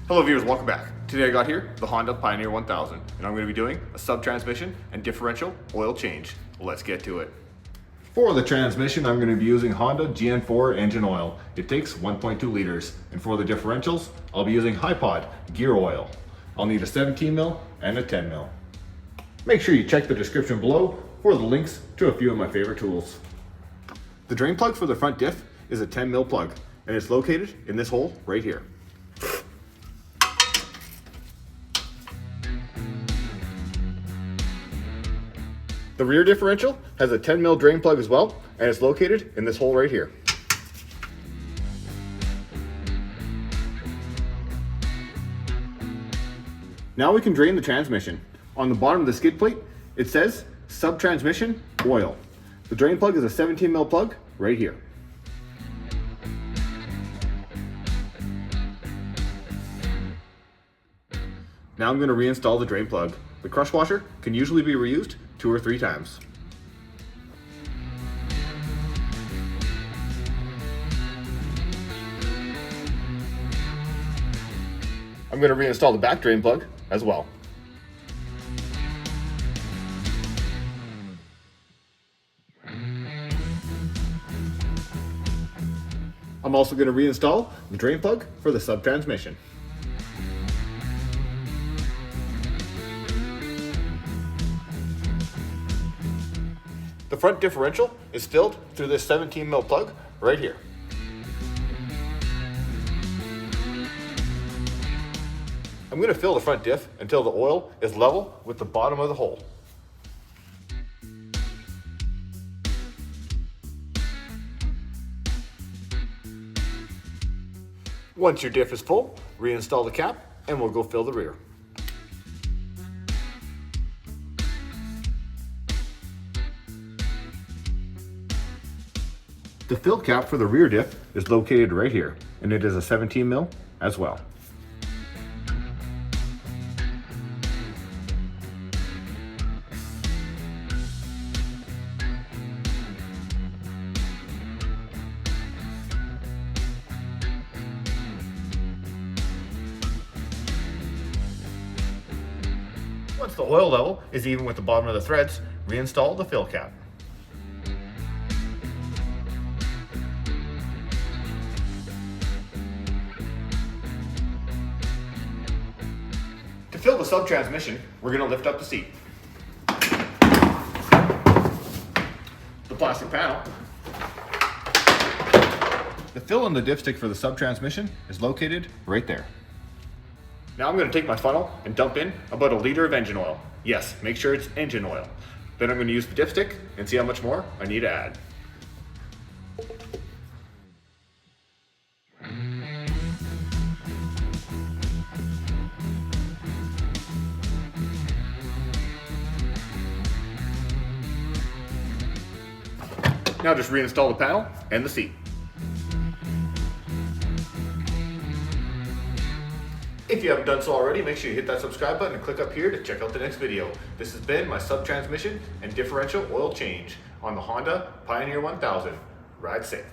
Hello viewers, welcome back. Today I got here the Honda Pioneer 1000 and I'm going to be doing a sub-transmission and differential oil change. Let's get to it. For the transmission, I'm going to be using Honda GN4 engine oil. It takes 1.2 liters. And for the differentials, I'll be using Hi-Pod gear oil. I'll need a 17 mil and a 10 mil. Make sure you check the description below for the links to a few of my favorite tools. The drain plug for the front diff is a 10 mil plug and it's located in this hole right here. The rear differential has a 10 mil drain plug as well, and it's located in this hole right here. Now we can drain the transmission. On the bottom of the skid plate, it says Subtransmission oil. The drain plug is a 17 mil plug right here. Now I'm going to reinstall the drain plug. The crush washer can usually be reused 2 or 3 times. I'm going to reinstall the back drain plug as well. I'm also going to reinstall the drain plug for the sub-transmission. The front differential is filled through this 17 mil plug right here. I'm going to fill the front diff until the oil is level with the bottom of the hole. Once your diff is full, reinstall the cap and we'll go fill the rear. The fill cap for the rear diff is located right here, and it is a 17 mil as well. Once the oil level is even with the bottom of the threads, reinstall the fill cap. To fill the sub-transmission, we're going to lift up the seat. The plastic panel. The fill in the dipstick for the sub-transmission is located right there. Now I'm going to take my funnel and dump in about 1 liter of engine oil. Yes, make sure it's engine oil. Then I'm going to use the dipstick and see how much more I need to add. Now just reinstall the panel and the seat. If you haven't done so already, make sure you hit that subscribe button and click up here to check out the next video. This has been my sub-transmission and differential oil change on the Honda Pioneer 1000. Ride safe.